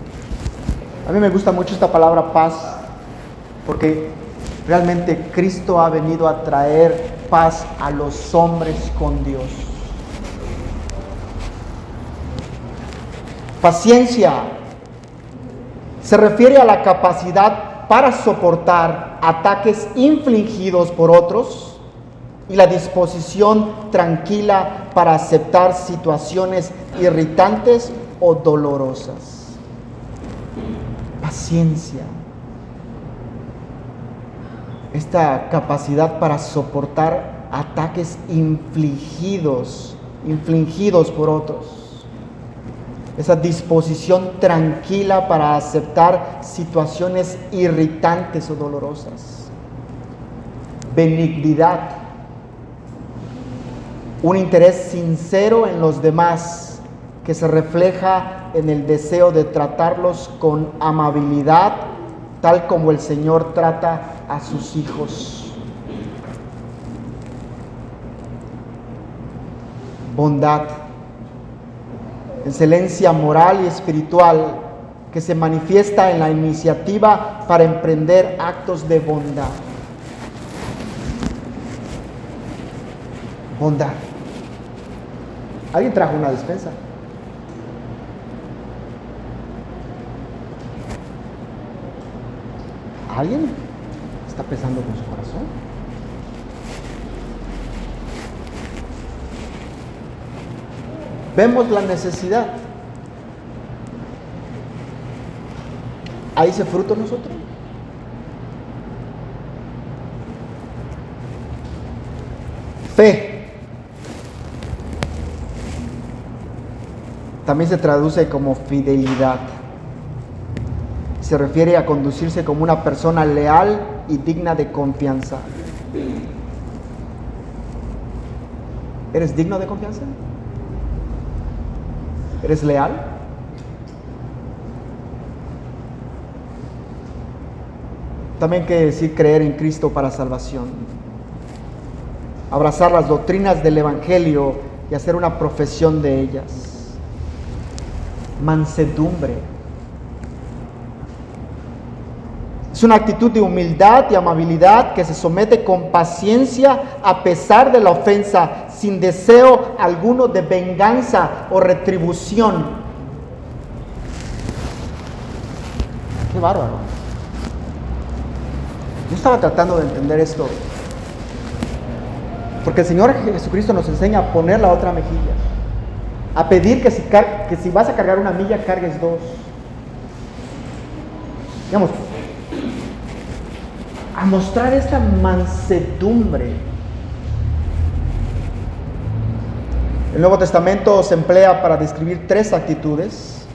Speaker 1: A mí me gusta mucho esta palabra paz, porque realmente Cristo ha venido a traer paz a los hombres con Dios. Paciencia se refiere a la capacidad para soportar ataques infligidos por otros y la disposición tranquila para aceptar situaciones irritantes o dolorosas. Paciencia. Esta capacidad para soportar ataques infligidos por otros. Esa disposición tranquila para aceptar situaciones irritantes o dolorosas. Benignidad. Un interés sincero en los demás que se refleja en el deseo de tratarlos con amabilidad, tal como el Señor trata a sus hijos. Bondad. Excelencia moral y espiritual que se manifiesta en la iniciativa para emprender actos de bondad. Bondad. ¿Alguien trajo una despensa? ¿Alguien está pensando con su corazón? Vemos la necesidad. ¿Hay ese fruto en nosotros? Fe. También se traduce como fidelidad. Se refiere a conducirse como una persona leal y digna de confianza. ¿Eres digno de confianza? ¿Eres leal? También quiere decir creer en Cristo para salvación. Abrazar las doctrinas del Evangelio y hacer una profesión de ellas. Mansedumbre. Es una actitud de humildad y amabilidad que se somete con paciencia a pesar de la ofensa, sin deseo alguno de venganza o retribución. ¡Qué bárbaro! Yo estaba tratando de entender esto, porque el Señor Jesucristo nos enseña a poner la otra mejilla, a pedir que si vas a cargar una milla, cargues dos. Digamos, a mostrar esta mansedumbre. El Nuevo Testamento se emplea para describir tres actitudes: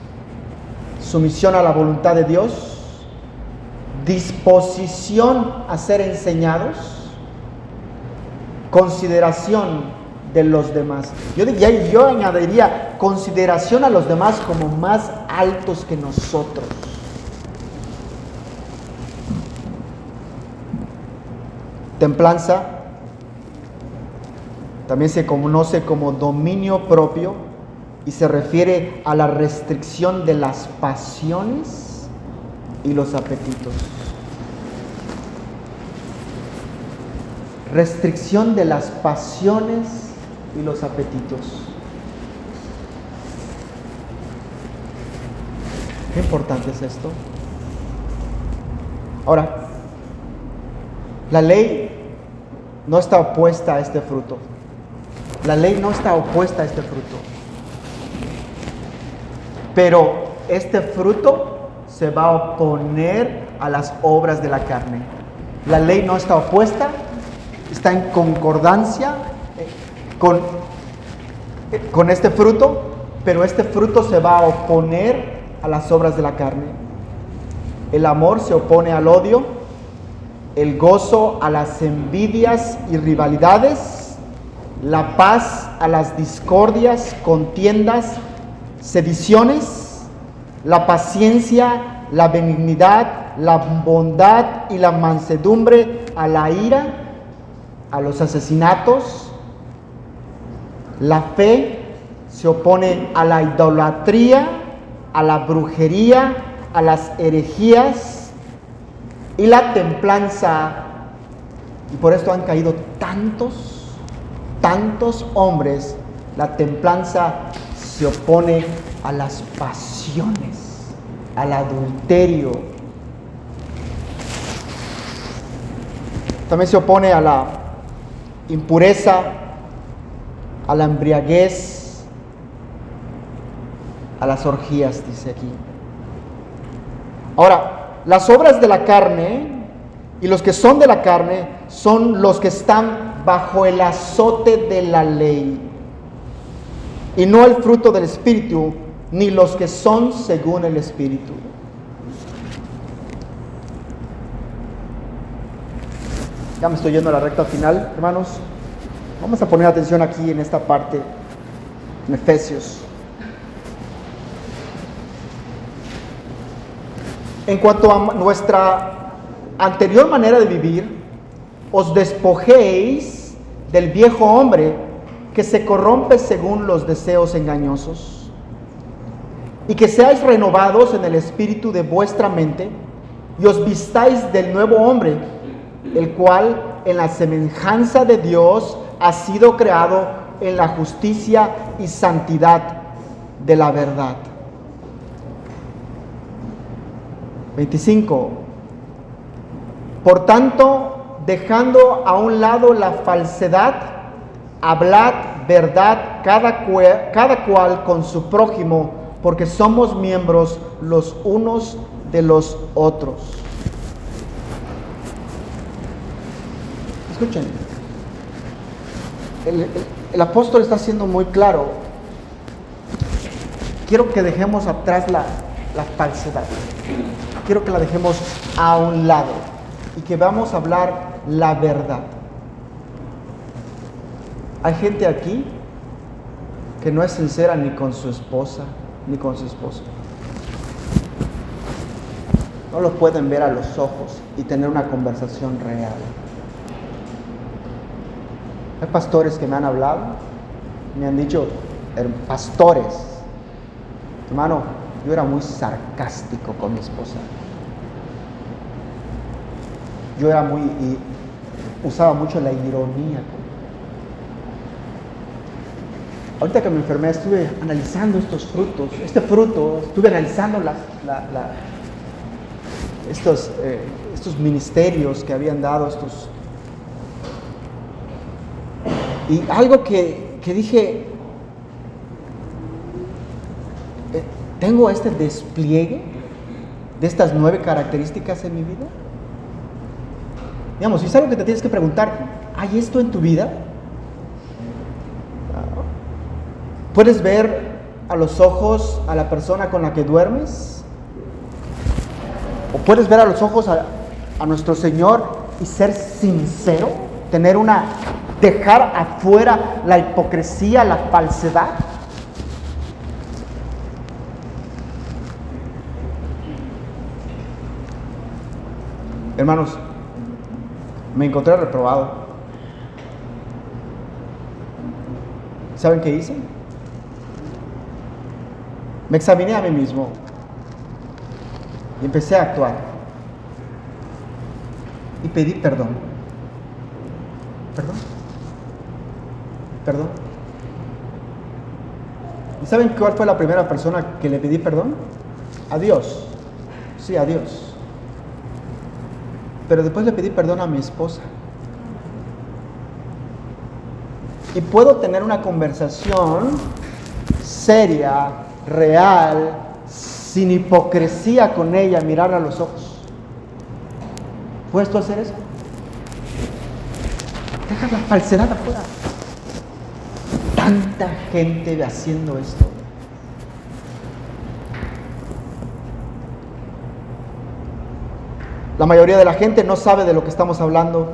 Speaker 1: sumisión a la voluntad de Dios, disposición a ser enseñados, consideración de los demás. Yo añadiría consideración a los demás como más altos que nosotros. Templanza también se conoce como dominio propio y se refiere a la restricción de las pasiones y los apetitos. Restricción de las pasiones y los apetitos. Qué importante es esto. Ahora, la ley no está opuesta a este fruto. La ley no está opuesta a este fruto. Pero este fruto se va a oponer a las obras de la carne. La ley no está opuesta, está en concordancia con este fruto, pero este fruto se va a oponer a las obras de la carne. El amor se opone al odio, el gozo a las envidias y rivalidades, la paz a las discordias, contiendas, sediciones, la paciencia, la benignidad, la bondad y la mansedumbre, a la ira, a los asesinatos. La fe se opone a la idolatría, a la brujería, a las herejías y la templanza. Y por esto han caído tantos hombres. La templanza se opone a las pasiones, al adulterio. También se opone a la impureza, a la embriaguez, a las orgías, dice aquí. Ahora, las obras de la carne y los que son de la carne son los que están bajo el azote de la ley, y no el fruto del Espíritu, ni los que son según el Espíritu. Ya me estoy yendo a la recta final, hermanos. Vamos a poner atención aquí en esta parte, en Efesios. En cuanto a nuestra anterior manera de vivir, os despojéis del viejo hombre que se corrompe según los deseos engañosos, y que seáis renovados en el espíritu de vuestra mente, y os vistáis del nuevo hombre, el cual en la semejanza de Dios ha sido creado en la justicia y santidad de la verdad. 25. Por tanto, dejando a un lado la falsedad, hablad verdad cada cual con su prójimo, porque somos miembros los unos de los otros. Escuchen, el apóstol está siendo muy claro. Quiero que dejemos atrás la falsedad. Quiero que la dejemos a un lado y que vamos a hablar la verdad. Hay gente aquí que no es sincera ni con su esposa ni con su esposo. No lo pueden ver a los ojos y tener una conversación real. Hay pastores que me han hablado, me han dicho, pastores, hermano, yo era muy sarcástico con mi esposa. Yo era usaba mucho la ironía. Ahorita que me enfermé estuve analizando estos frutos, estuve analizando estos ministerios que habían dado estos. Y algo que dije, ¿tengo este despliegue de estas 9 características en mi vida? Digamos, si es algo que te tienes que preguntar, ¿hay esto en tu vida? ¿Puedes ver a los ojos a la persona con la que duermes? ¿O puedes ver a los ojos a nuestro Señor y ser sincero? Dejar afuera la hipocresía, la falsedad. Hermanos, me encontré reprobado. ¿Saben qué hice? Me examiné a mí mismo. Y empecé a actuar. Y pedí perdón. Perdón. Perdón. ¿Y saben cuál fue la primera persona que le pedí perdón? A Dios. Sí, a Dios. Pero después le pedí perdón a mi esposa. Y puedo tener una conversación seria, real, sin hipocresía con ella, mirarla a los ojos. ¿Puedes tú hacer eso? Deja la falsedad afuera. Tanta gente haciendo esto. La mayoría de la gente no sabe de lo que estamos hablando,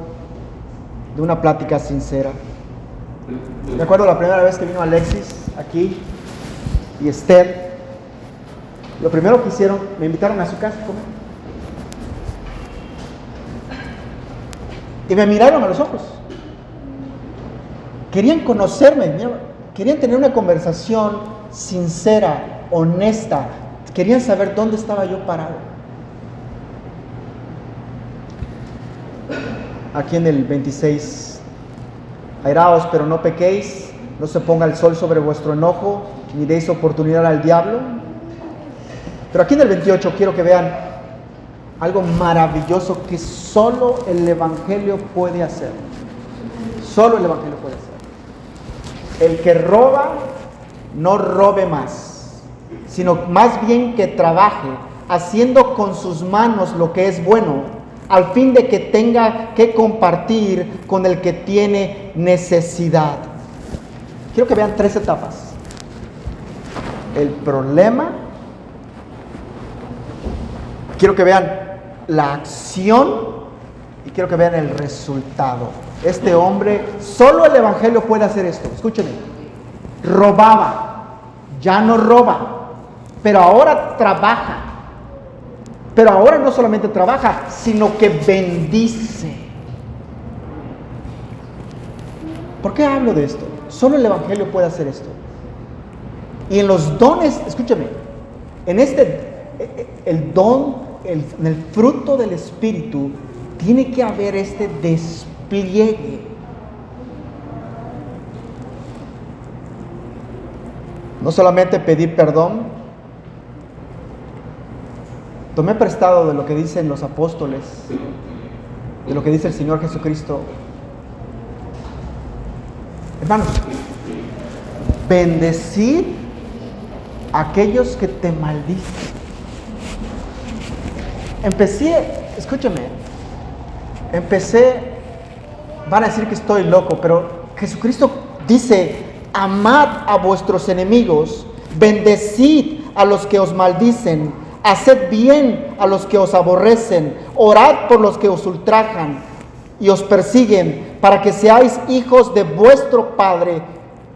Speaker 1: de una plática sincera. Me acuerdo la primera vez que vino Alexis aquí y Esther. Lo primero que hicieron, me invitaron a su casa a comer. Y me miraron a los ojos. Querían conocerme, querían tener una conversación sincera, honesta. Querían saber dónde estaba yo parado. Aquí en el 26, airaos, pero no pequéis, no se ponga el sol sobre vuestro enojo, ni deis oportunidad al diablo. Pero aquí en el 28 quiero que vean algo maravilloso que solo el Evangelio puede hacer. Solo el Evangelio puede hacer. El que roba, no robe más, sino más bien que trabaje, haciendo con sus manos lo que es bueno, al fin de que tenga que compartir con el que tiene necesidad. Quiero que vean 3 etapas. El problema, quiero que vean la acción y quiero que vean el resultado. Este hombre, solo el Evangelio puede hacer esto. Escúchenme. Robaba, ya no roba, pero ahora trabaja. Pero ahora no solamente trabaja, sino que bendice. ¿Por qué hablo de esto? Solo el Evangelio puede hacer esto. Y en los dones, escúchame, en el don, en el fruto del Espíritu, tiene que haber este despliegue. No solamente pedir perdón. Tomé prestado de lo que dicen los apóstoles, de lo que dice el Señor Jesucristo. Hermanos, bendecid a aquellos que te maldicen. Van a decir que estoy loco, pero Jesucristo dice, amad a vuestros enemigos, bendecid a los que os maldicen, haced bien a los que os aborrecen, orad por los que os ultrajan y os persiguen, para que seáis hijos de vuestro Padre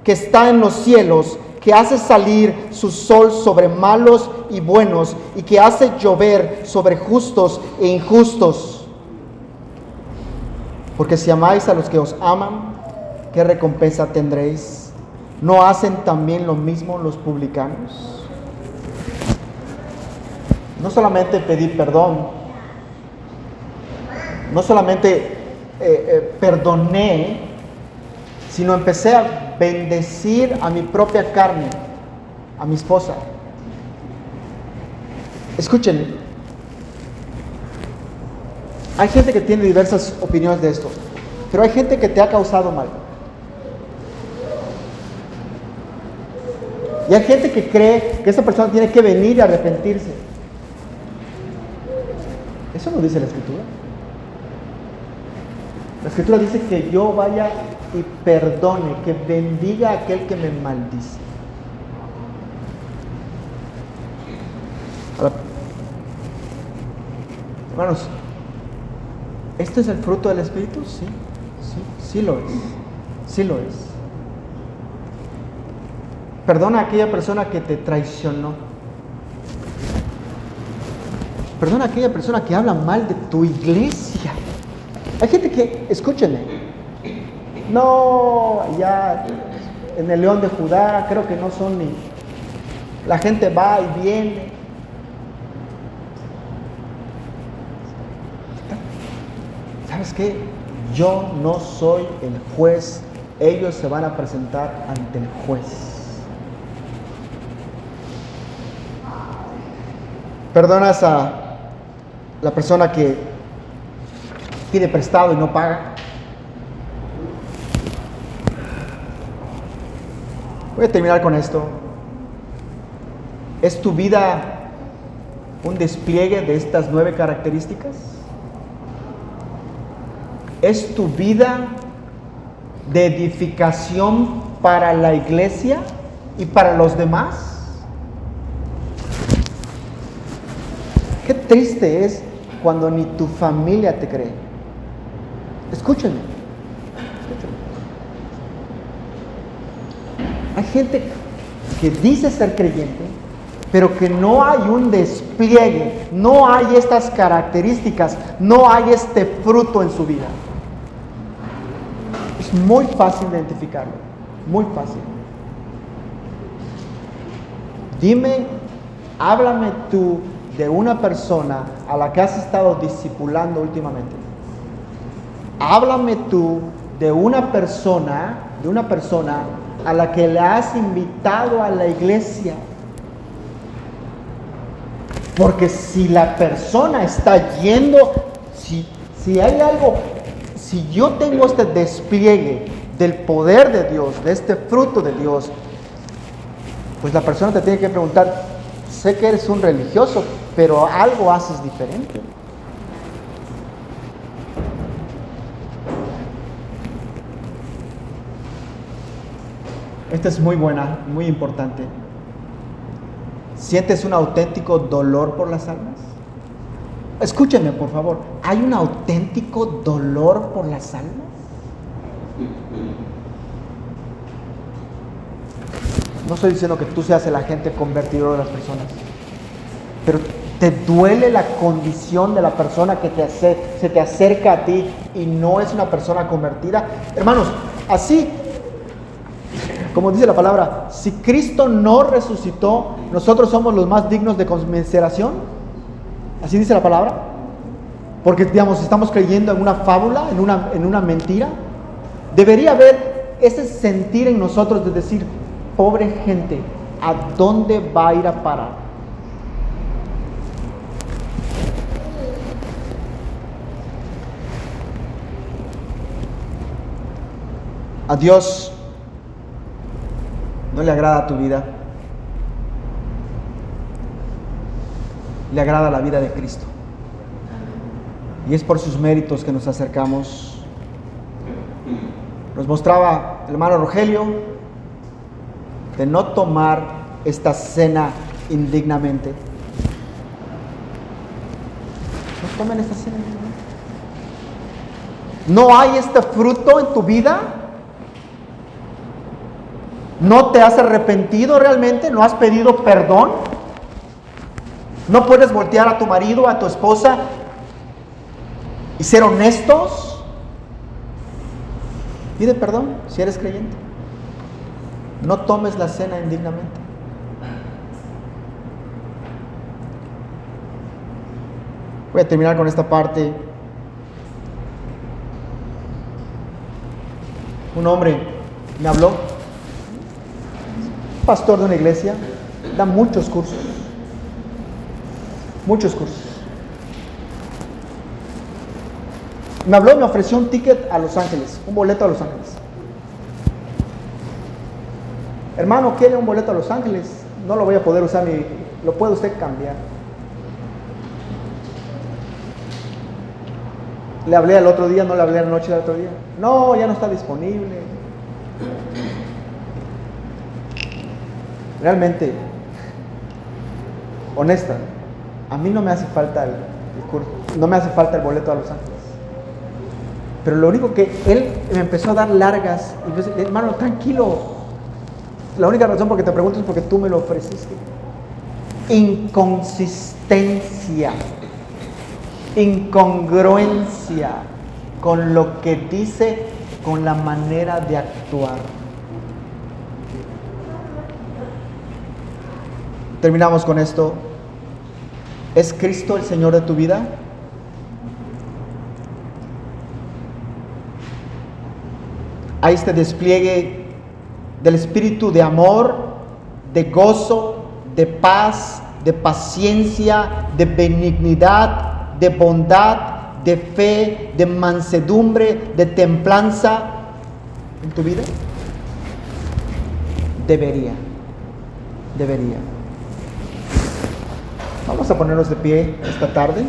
Speaker 1: que está en los cielos, que hace salir su sol sobre malos y buenos, y que hace llover sobre justos e injustos. Porque si amáis a los que os aman, ¿qué recompensa tendréis? ¿No hacen también lo mismo los publicanos? No solamente pedí perdón, no solamente perdoné, sino empecé a bendecir a mi propia carne, a mi esposa. Escuchen, hay gente que tiene diversas opiniones de esto, pero hay gente que te ha causado mal. Y hay gente que cree que esa persona tiene que venir y arrepentirse. Eso no dice la Escritura. La Escritura dice que yo vaya y perdone, que bendiga a aquel que me maldice. Ahora, hermanos, ¿este es el fruto del Espíritu? Sí lo es. Sí lo es. Perdona a aquella persona que te traicionó. Perdona a aquella persona que habla mal de tu iglesia. Hay gente que, escúchenme, no, ya en el León de Judá creo que no son ni... La gente va y viene. ¿sabes qué? Yo no soy el juez. Ellos se van a presentar ante el juez. ¿Perdonas a la persona que pide prestado y no paga? Voy a terminar con esto. ¿Es tu vida un despliegue de estas 9 características? ¿Es tu vida de edificación para la iglesia y para los demás? Qué triste es cuando ni tu familia te cree. Escúchenme. Hay gente que dice ser creyente, pero que no hay un despliegue, no hay estas características, no hay este fruto en su vida. Es muy fácil identificarlo, muy fácil. Dime, háblame tú de una persona a la que has estado discipulando últimamente. Háblame tú de una persona a la que le has invitado a la iglesia. Porque si la persona está yendo, si hay algo, si yo tengo este despliegue del poder de Dios, de este fruto de Dios, pues la persona te tiene que preguntar, sé que eres un religioso, pero algo haces diferente. Esta es muy buena, muy importante. ¿Sientes un auténtico dolor por las almas? Escúchenme, por favor. ¿Hay un auténtico dolor por las almas? No estoy diciendo que tú seas el agente convertidor de las personas, pero ¿te duele la condición de la persona que se te acerca a ti y no es una persona convertida? Hermanos, así como dice la palabra, si Cristo no resucitó, nosotros somos los más dignos de conmiseración. Así dice la palabra. Porque, digamos, estamos creyendo en una fábula, en una mentira. Debería haber ese sentir en nosotros de decir, pobre gente, ¿a dónde va a ir a parar? A Dios no le agrada tu vida, le agrada la vida de Cristo. Y es por sus méritos que nos acercamos. Nos mostraba el hermano Rogelio de no tomar esta cena indignamente. No tomen esta cena indignamente. ¿No hay este fruto en tu vida? ¿No te has arrepentido realmente? ¿No has pedido perdón? ¿No puedes voltear a tu marido, a tu esposa y ser honestos? Pide perdón si eres creyente. No tomes la cena indignamente. Voy a terminar con esta parte. Un hombre me habló, pastor de una iglesia, da muchos cursos. Me habló y me ofreció un ticket a Los Ángeles, un boleto a Los Ángeles. Hermano, ¿quiere un boleto a Los Ángeles? No lo voy a poder usar, lo puede usted cambiar. Le hablé al otro día, no le hablé a la noche del otro día. No, ya no está disponible. Realmente, honesta, a mí no me hace falta el curso, no me hace falta el boleto a Los Ángeles. Pero lo único que él me empezó a dar largas, y yo dije, hermano, tranquilo. La única razón por que te pregunto es porque tú me lo ofreciste. Inconsistencia, incongruencia con lo que dice, con la manera de actuar. Terminamos con esto. ¿Es Cristo el Señor de tu vida? hay este despliegue del espíritu de amor, de gozo, de paz, de paciencia, de benignidad, de bondad, de fe, de mansedumbre, de templanza en tu vida? Debería. Vamos a ponernos de pie esta tarde.